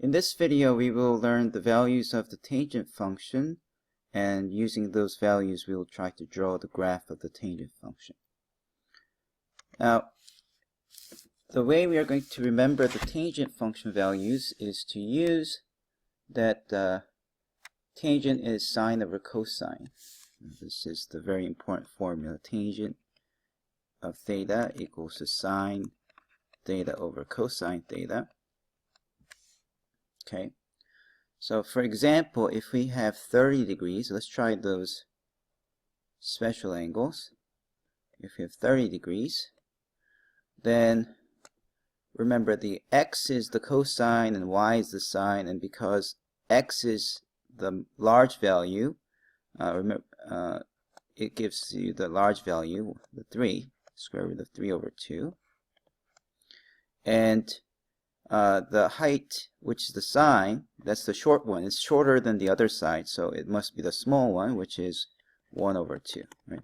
In this video, we will learn the values of the tangent function, and using those values, we will try to draw the graph of the tangent function. Now, the way we are going to remember the tangent function values is to use that tangent is sine over cosine. This is the very important formula. Tangent of theta equals to sine theta over cosine theta. Okay, so for example, if we have 30 degrees, let's try those special angles. If we have 30 degrees, then remember the x is the cosine and y is the sine, and because x is the large value, it gives you the large value, the 3, square root of 3 over 2. And the height, which is the sine, that's the short one. It's shorter than the other side, so it must be the small one, which is 1 over 2. Right?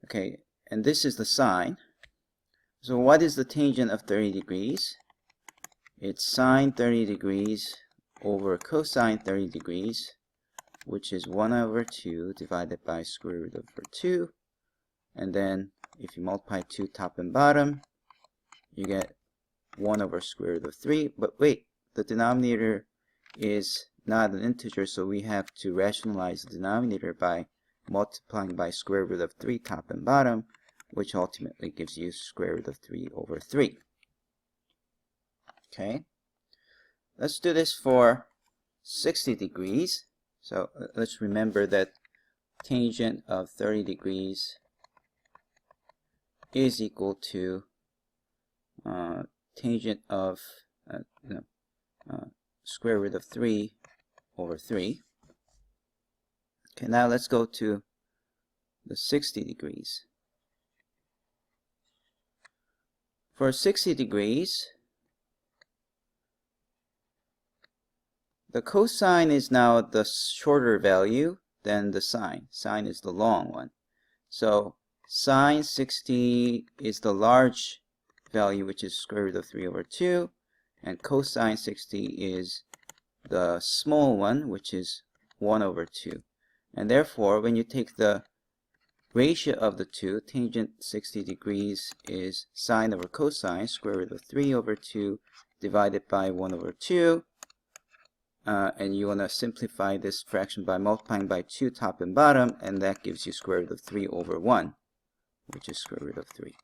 Okay, and this is the sine. So what is the tangent of 30 degrees? It's sine 30 degrees over cosine 30 degrees, which is 1 over 2 divided by square root over 2. And then if you multiply 2 top and bottom, you get 1 over square root of 3. But wait, the denominator is not an integer, so we have to rationalize the denominator by multiplying by square root of 3 top and bottom, which ultimately gives you square root of 3 over 3. Okay, let's do this for 60 degrees. So let's remember that tangent of 30 degrees is equal to tangent of square root of 3 over 3. Okay, now let's go to the 60 degrees. For 60 degrees, the cosine is now the shorter value than the sine. Sine is the long one. So sine 60 is the large value, which is square root of 3 over 2, and cosine 60 is the small one, which is 1 over 2. And therefore, when you take the ratio of the two, tangent 60 degrees is sine over cosine, square root of 3 over 2 divided by 1 over 2. And you want to simplify this fraction by multiplying by 2 top and bottom, and that gives you square root of 3 over 1, which is square root of 3.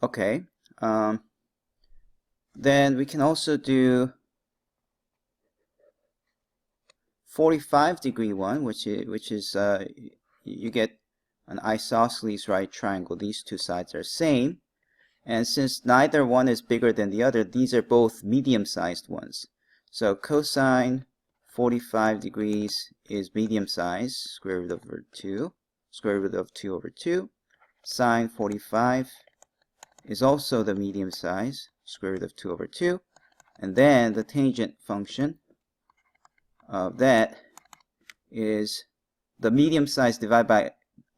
Okay, then we can also do 45 degree one, which is you get an isosceles right triangle. These two sides are same, and since neither one is bigger than the other, these are both medium-sized ones. So cosine 45 degrees is medium-sized, square root over 2, square root of 2 over 2. Sine 45 is also the medium size, square root of 2 over 2. And then the tangent function of that is the medium size divided by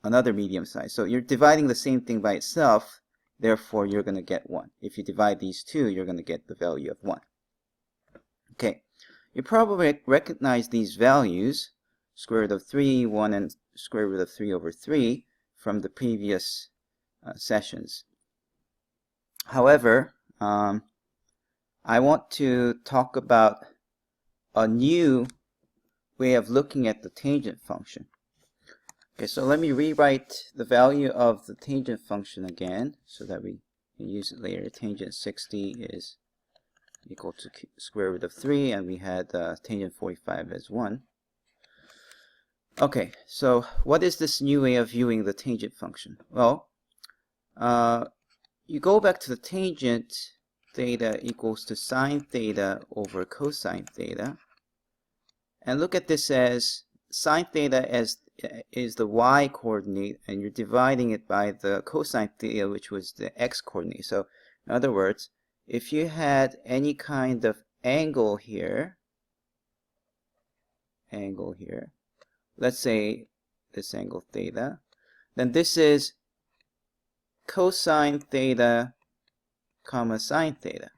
another medium size. So you're dividing the same thing by itself, therefore you're going to get 1. If you divide these two, you're going to get the value of 1. Okay, you probably recognize these values, square root of 3, 1, and square root of 3 over 3 from the previous sessions. However, I want to talk about a new way of looking at the tangent function. Okay, so let me rewrite the value of the tangent function again so that we can use it later. Tangent 60 is equal to square root of 3, and we had tangent 45 as 1. Okay, so what is this new way of viewing the tangent function? Well, you go back to the tangent theta equals to sine theta over cosine theta, and look at this as sine theta is the y coordinate, and you're dividing it by the cosine theta, which was the x coordinate. So in other words, if you had any kind of angle here, let's say this angle theta, then this is cosine theta comma sine theta.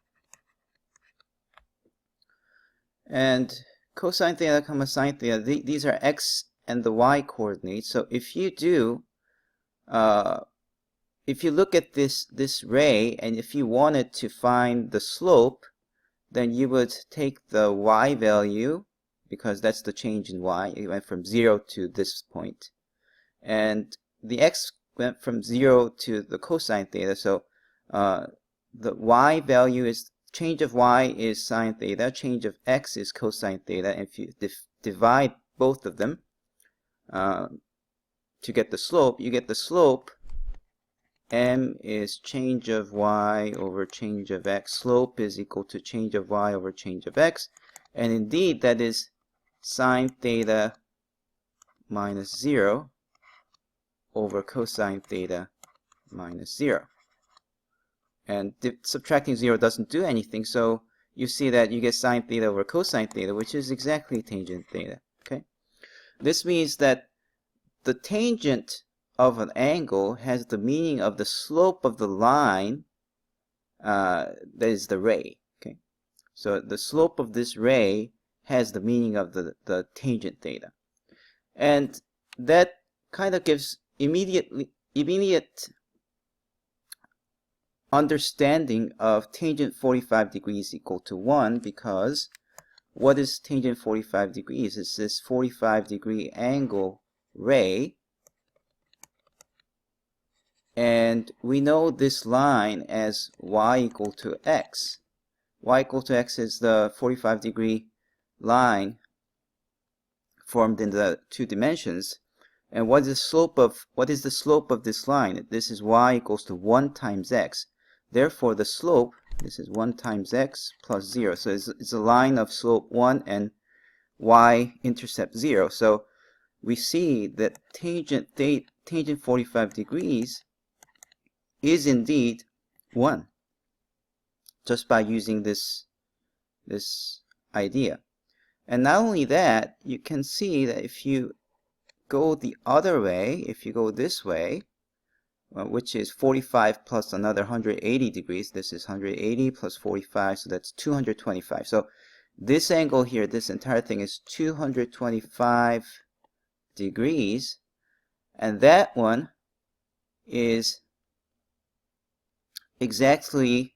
And cosine theta comma sine theta, these are x and the y coordinates. So if you do, if you look at this ray, and if you wanted to find the slope, then you would take the y value, because that's the change in y. It went from 0 to this point. And the x went from 0 to the cosine theta. So the y value is, change of y is sine theta, change of x is cosine theta. And if you divide both of them to get the slope, you get the slope m is change of y over change of x. Slope is equal to change of y over change of x. And indeed, that is sine theta minus 0 over cosine theta minus 0. And subtracting 0 doesn't do anything, so you see that you get sine theta over cosine theta, which is exactly tangent theta. Okay, this means that the tangent of an angle has the meaning of the slope of the line that is the ray. Okay, so the slope of this ray has the meaning of the tangent theta, and that kind of gives immediate understanding of tangent 45 degrees equal to 1, because what is tangent 45 degrees? It's this 45 degree angle ray, and we know this line as y equal to x. Y equal to x is the 45 degree line formed in the two dimensions. And what is the slope of this line? This is y equals to 1 times x. Therefore, the slope, this is 1 times x plus 0. So it's a line of slope 1 and y-intercept 0. So we see that tangent 45 degrees is indeed 1, just by using this idea. And not only that, you can see that if you go the other way, if you go this way, which is 45 plus another 180 degrees, this is 180 plus 45, so that's 225. So this angle here, this entire thing is 225 degrees, and that one is exactly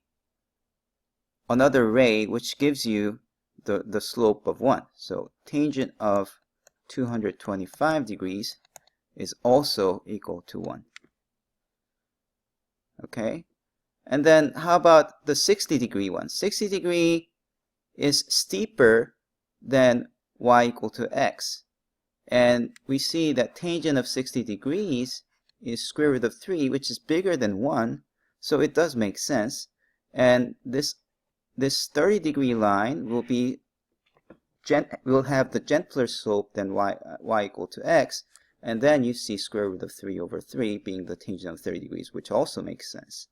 another ray, which gives you the slope of 1. So tangent of 225 degrees is also equal to 1. Okay, and then how about the 60 degree one? 60 degree is steeper than y equal to x, and we see that tangent of 60 degrees is square root of 3, which is bigger than 1, so it does make sense. And this 30 degree line will be will have the gentler slope than y equal to x, and then you see square root of 3 over 3 being the tangent of 30 degrees, which also makes sense.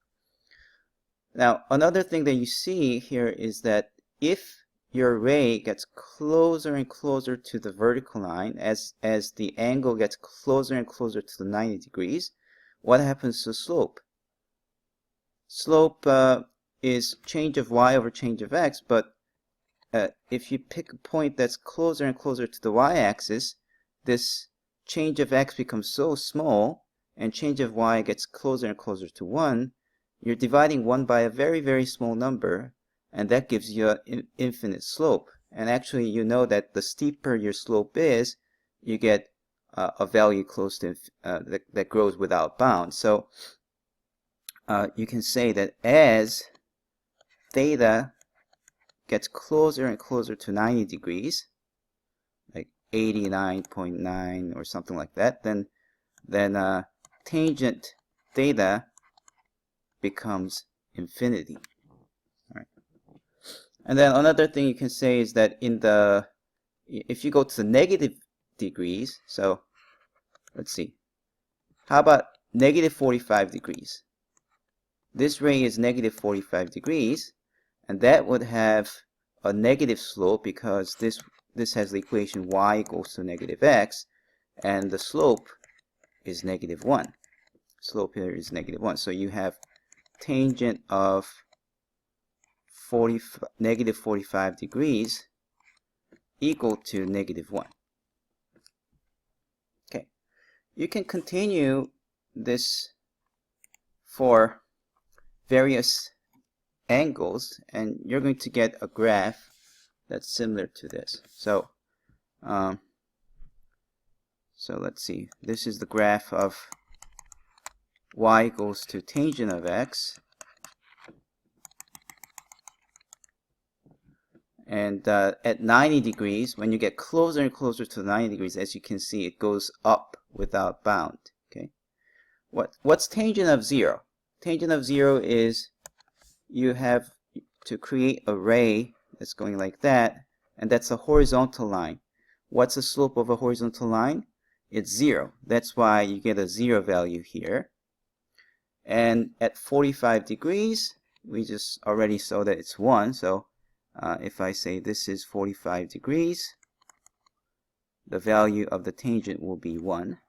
Now, another thing that you see here is that if your ray gets closer and closer to the vertical line, as the angle gets closer and closer to the 90 degrees, what happens to slope? Slope is change of y over change of x, but if you pick a point that's closer and closer to the y-axis, this change of x becomes so small, and change of y gets closer and closer to 1, you're dividing 1 by a very, very small number, and that gives you an infinite slope. And actually, you know that the steeper your slope is, you get a value close to that grows without bounds. So you can say that as theta gets closer and closer to 90 degrees, like 89.9 or something like that, then tangent theta becomes infinity. All right. And then another thing you can say is that if you go to the negative degrees, so let's see, how about negative 45 degrees? This ray is negative 45 degrees, and that would have a negative slope because this has the equation y equals to negative x, and the slope is negative 1. Slope here is negative 1. So you have tangent of negative 45 degrees equal to -1. Okay, you can continue this for various angles, and you're going to get a graph that's similar to this. So let's see. This is the graph of y equals to tangent of x, and at 90 degrees, when you get closer and closer to 90 degrees, as you can see, it goes up without bound. Okay, what's tangent of 0? Tangent of 0 is you have to create a ray that's going like that, and that's a horizontal line. What's the slope of a horizontal line? It's 0. That's why you get a 0 value here. And at 45 degrees, we just already saw that it's 1. So if I say this is 45 degrees, the value of the tangent will be 1.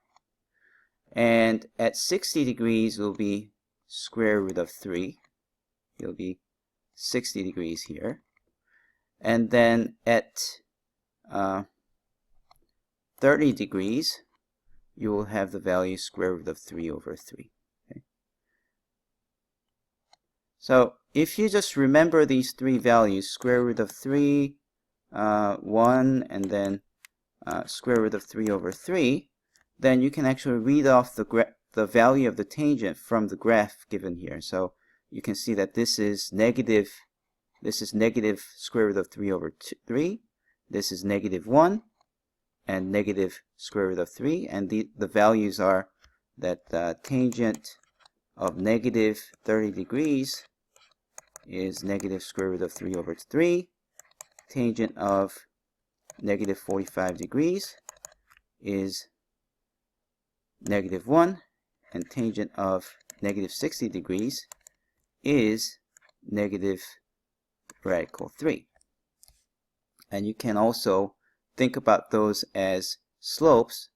And at 60 degrees will be square root of 3. It'll be 60 degrees here. And then at 30 degrees, you will have the value square root of 3 over 3. Okay? So if you just remember these three values, square root of 3, 1, and then square root of 3 over 3, then you can actually read off the value of the tangent from the graph given here. So you can see that this is negative square root of 3 over 3, this is -1, and negative square root of 3, and the values are that tangent of negative 30 degrees is negative square root of 3 over 3, tangent of negative 45 degrees is -1, and tangent of negative 60 degrees is negative radical 3. And you can also think about those as slopes.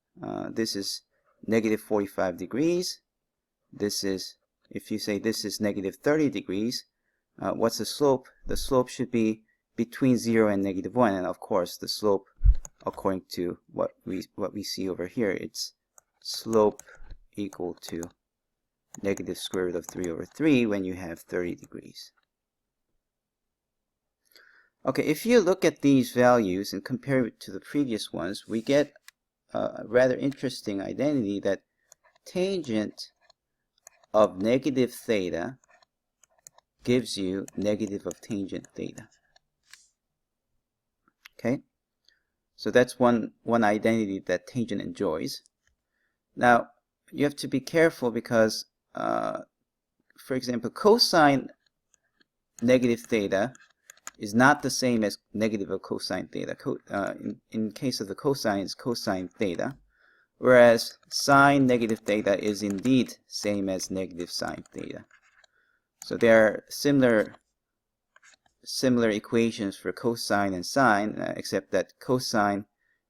This is negative 45 degrees. This is, if you say this is negative 30 degrees, what's the slope? The slope should be between 0 and -1, and of course the slope, according to what we see over here, it's slope equal to negative square root of 3 over 3 when you have 30 degrees. Okay, if you look at these values and compare it to the previous ones, we get a rather interesting identity that tangent of negative theta gives you negative of tangent theta. Okay, so that's one identity that tangent enjoys. Now, you have to be careful because, for example, cosine negative theta is not the same as negative of cosine theta. In case of the cosine, it's cosine theta, whereas sine negative theta is indeed same as negative sine theta. So there are similar equations for cosine and sine, except that cosine,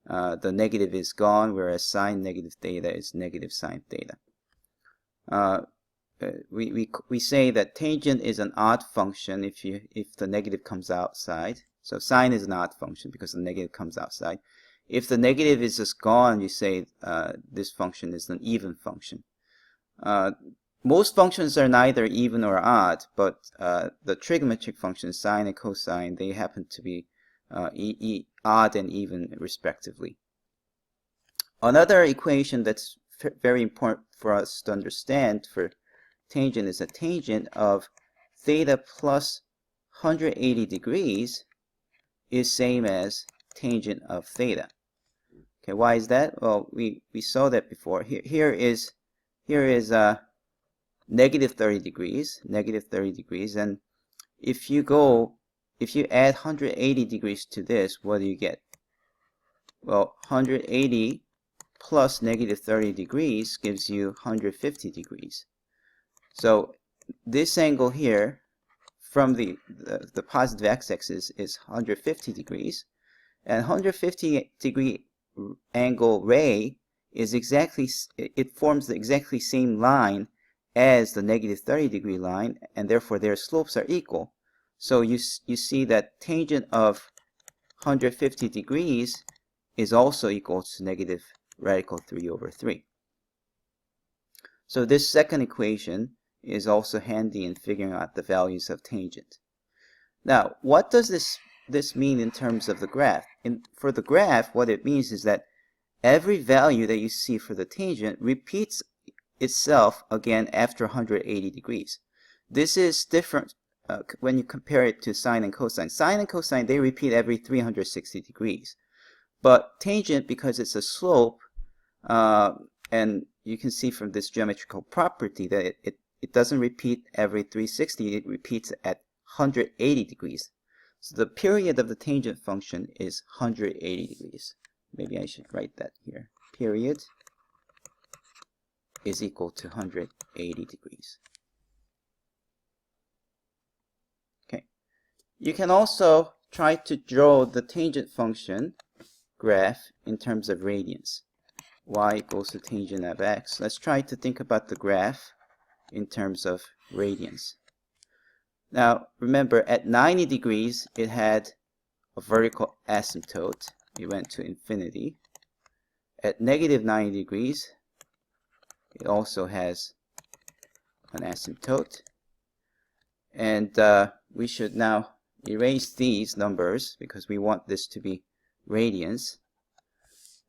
the negative is gone, whereas sine negative theta is negative sine theta. We say that tangent is an odd function if the negative comes outside. So sine is an odd function because the negative comes outside. If the negative is just gone, you say this function is an even function. Most functions are neither even or odd, but the trigonometric functions sine and cosine, they happen to be odd and even respectively. Another equation that's very important for us to understand for tangent is a tangent of theta plus 180 degrees is same as tangent of theta. Okay, why is that? Well, we saw that before. Here is negative 30 degrees, and if you add 180 degrees to this, what do you get? Well, 180 plus negative 30 degrees gives you 150 degrees. So this angle here from the positive x-axis is 150 degrees, and 150 degree angle ray is it forms the exactly same line as the negative 30 degree line, and therefore their slopes are equal. So you see that tangent of 150 degrees is also equal to negative radical 3 over 3. So this second equation is also handy in figuring out the values of tangent. Now, what does this mean in terms of the graph? For the graph, what it means is that every value that you see for the tangent repeats itself again after 180 degrees. This is different when you compare it to sine and cosine. Sine and cosine, they repeat every 360 degrees. But tangent, because it's a slope, and you can see from this geometrical property that it doesn't repeat every 360, it repeats at 180 degrees. So the period of the tangent function is 180 degrees. Maybe I should write that here. Period is equal to 180 degrees. Okay. You can also try to draw the tangent function graph in terms of radians. Y equals the tangent of x. Let's try to think about the graph in terms of radians. Now, remember, at 90 degrees, it had a vertical asymptote. It went to infinity. At negative 90 degrees, it also has an asymptote. And we should now erase these numbers because we want this to be radians.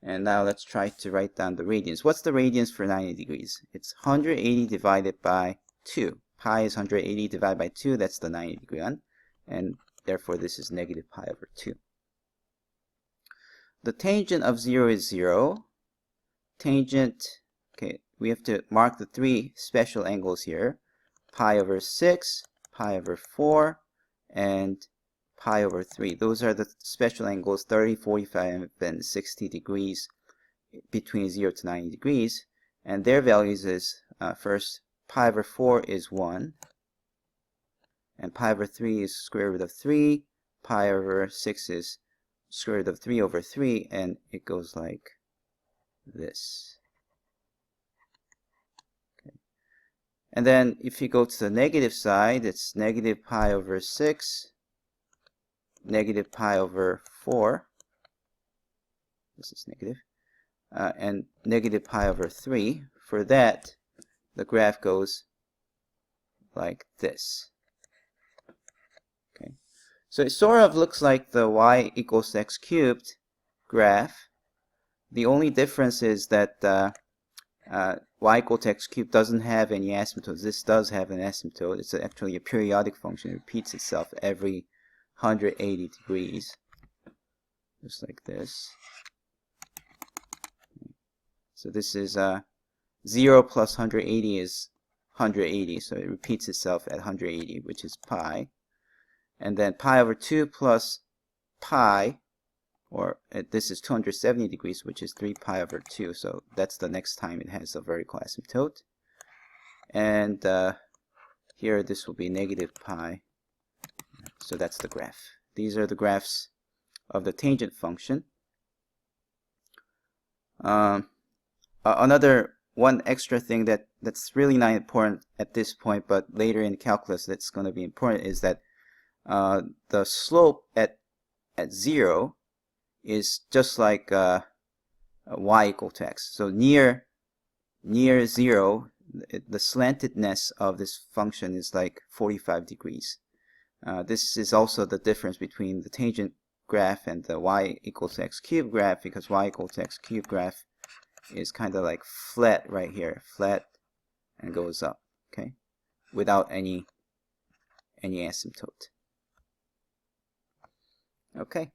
And now let's try to write down the radians. What's the radians for 90 degrees? It's 180 divided by 2. Pi is 180 divided by 2. That's the 90 degree one. And therefore, this is negative pi over 2. The tangent of 0 is 0. Tangent, okay, we have to mark the three special angles here. Pi over 6, pi over 4, and pi over 3. Those are the special angles, 30, 45, and 60 degrees between 0 to 90 degrees. And their values is, first, pi over 4 is 1. And pi over 3 is square root of 3. Pi over 6 is square root of 3 over 3. And it goes like this. Okay. And then if you go to the negative side, it's negative pi over 6. Negative pi over 4, this is negative, and negative pi over 3. For that, the graph goes like this. Okay, so it sort of looks like the y equals x cubed graph. The only difference is that y equal to x cubed doesn't have any asymptotes. This does have an asymptote. It's actually a periodic function. It repeats itself every 180 degrees, just like this. So this is 0 plus 180 is 180, so it repeats itself at 180, which is pi. And then pi over 2 plus pi, or this is 270 degrees, which is 3 pi over 2, so that's the next time it has a vertical asymptote. And here this will be negative pi. So that's the graph. These are the graphs of the tangent function. Another one extra thing that's really not important at this point, but later in calculus that's going to be important, is that the slope at 0 is just like y equal to x. So near 0, the slantedness of this function is like 45 degrees. This is also the difference between the tangent graph and the y equals to x cubed graph, because y equals to x cubed graph is kind of like flat right here, flat, and goes up, okay, without any asymptote. Okay.